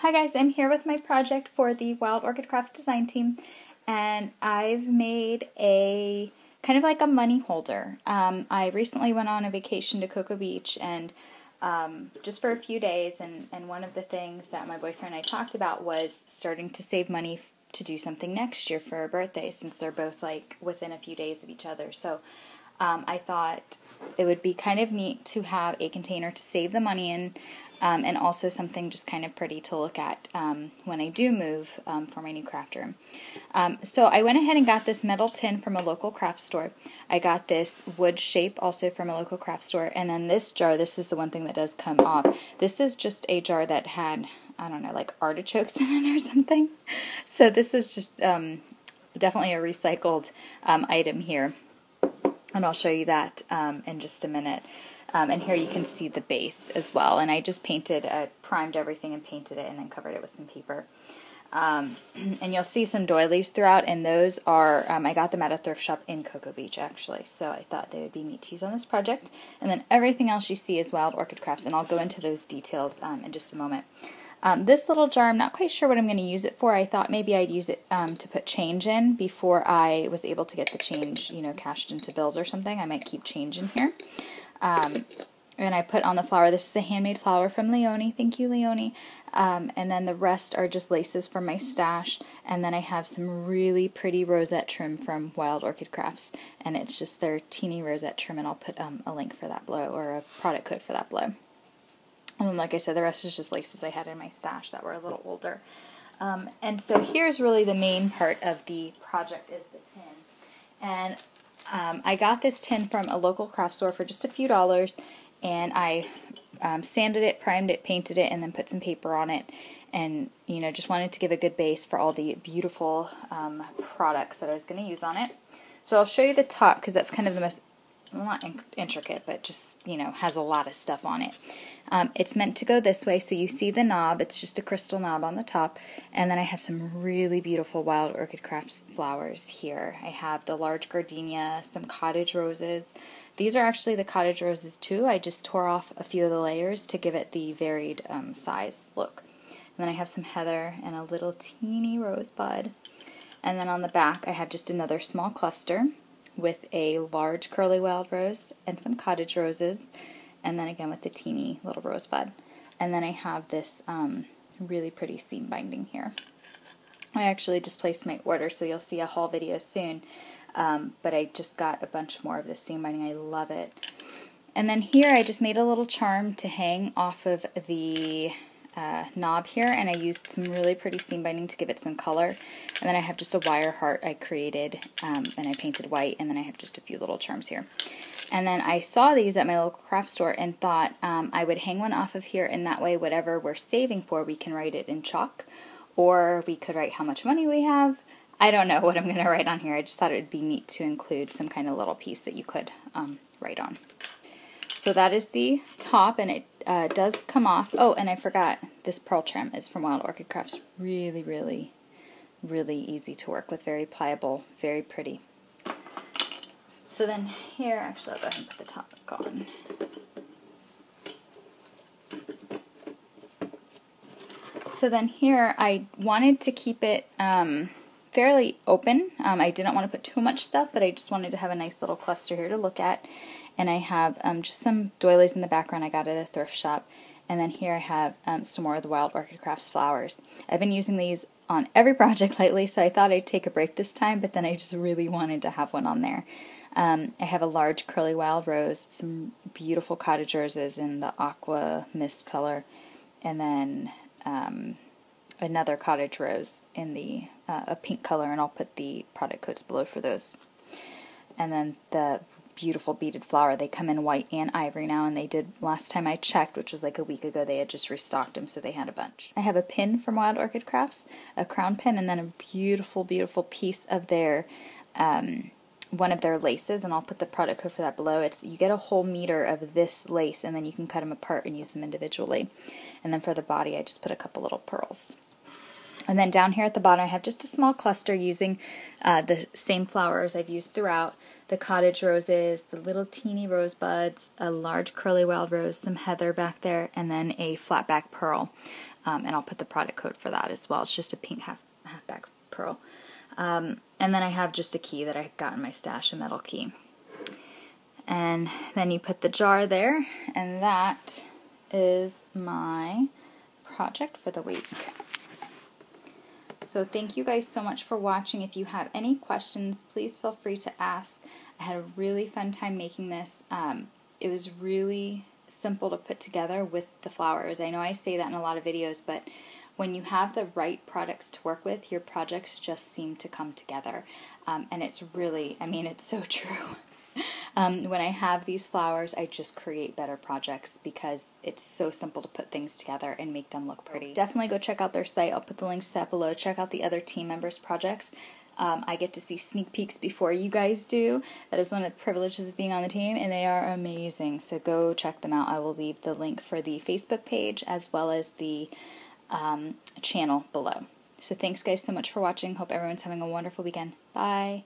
Hi guys, I'm here with my project for the Wild Orchid Crafts design team, and I've made a kind of like a money holder. I recently went on a vacation to Cocoa Beach and just for a few days, and one of the things that my boyfriend and I talked about was starting to save money to do something next year for our birthdays, since they're both like within a few days of each other. So I thought it would be kind of neat to have a container to save the money in, and also something just kind of pretty to look at when I do move for my new craft room. So I went ahead and got this metal tin from a local craft store. I got this wood shape also from a local craft store, and then this jar, this is the one thing that does come off. This is just a jar that had, I don't know, like artichokes in it or something. So this is just definitely a recycled item here. And I'll show you that in just a minute. And here you can see the base as well. And I just primed everything and painted it and then covered it with some paper. And you'll see some doilies throughout, and those are, I got them at a thrift shop in Cocoa Beach actually. So I thought they would be neat to use on this project. And then everything else you see is Wild Orchid Crafts, and I'll go into those details in just a moment. This little jar, I'm not quite sure what I'm going to use it for. I thought maybe I'd use it to put change in before I was able to get the change, cashed into bills or something. I might keep change in here. And I put on the flower. This is a handmade flower from Leonie. Thank you, Leonie. And then the rest are just laces from my stash. And then I have some really pretty rosette trim from Wild Orchid Crafts. And it's just their teeny rosette trim, and I'll put a link for that below, or a product code for that below. And then, like I said, the rest is just laces I had in my stash that were a little older. And so here's really the main part of the project, is the tin. And I got this tin from a local craft store for just a few dollars, and I sanded it, primed it, painted it, and then put some paper on it. And, just wanted to give a good base for all the beautiful products that I was going to use on it. So I'll show you the top, because that's kind of the most, well, not intricate, but just, has a lot of stuff on it. It's meant to go this way, so you see the knob. It's just a crystal knob on the top, and then I have some really beautiful Wild Orchid Crafts flowers here. I have the large gardenia, some cottage roses. These are actually the cottage roses too. I just tore off a few of the layers to give it the varied size look. And then I have some heather and a little teeny rosebud. And then on the back I have just another small cluster with a large curly wild rose and some cottage roses, and then again with the teeny little rosebud. And then I have this really pretty seam binding here. I actually just placed my order, so you'll see a haul video soon, but I just got a bunch more of this seam binding. I love it. And then here I just made a little charm to hang off of the knob here, and I used some really pretty seam binding to give it some color. And then I have just a wire heart I created, and I painted white, and then I have just a few little charms here. And then I saw these at my local craft store and thought I would hang one off of here, and that way whatever we're saving for, we can write it in chalk, or we could write how much money we have. I don't know what I'm going to write on here. I just thought it would be neat to include some kind of little piece that you could write on. So that is the top, and it does come off. Oh, and I forgot, this pearl trim is from Wild Orchid Crafts. Really, really, really easy to work with. Very pliable, very pretty. So then here, actually I'll go ahead and put the top back on. So then here I wanted to keep it fairly open. I didn't want to put too much stuff, but I just wanted to have a nice little cluster here to look at. And I have just some doilies in the background I got at a thrift shop. And then here I have some more of the Wild Orchid Crafts flowers. I've been using these on every project lately, so I thought I'd take a break this time, but then I just really wanted to have one on there. I have a large curly wild rose, some beautiful cottage roses in the Aqua mist color, and then another cottage rose in the a pink color, and I'll put the product codes below for those. And then the beautiful beaded flower, they come in white and ivory now, and they did, last time I checked, which was like a week ago, they had just restocked them, so they had a bunch. I have a pin from Wild Orchid Crafts, a crown pin, and then a beautiful, beautiful piece of their one of their laces, and I'll put the product code for that below. You get a whole meter of this lace, and then you can cut them apart and use them individually. And then for the body, I just put a couple little pearls. And then down here at the bottom, I have just a small cluster using the same flowers I've used throughout. The cottage roses, the little teeny rosebuds, a large curly wild rose, some heather back there, and then a flat back pearl. and I'll put the product code for that as well. It's just a pink halfback pearl. And then I have just a key that I got in my stash, a metal key. And then you put the jar there, and that is my project for the week. So thank you guys so much for watching. If you have any questions, please feel free to ask. I had a really fun time making this. It was really simple to put together with the flowers. I know I say that in a lot of videos, but when you have the right products to work with, your projects just seem to come together. And it's really, I mean, it's so true. When I have these flowers, I just create better projects because it's so simple to put things together and make them look pretty. Definitely go check out their site. I'll put the links to that below. Check out the other team members' projects. I get to see sneak peeks before you guys do. That is one of the privileges of being on the team, and they are amazing. So go check them out. I will leave the link for the Facebook page as well as the channel below. So thanks guys so much for watching. Hope everyone's having a wonderful weekend. Bye!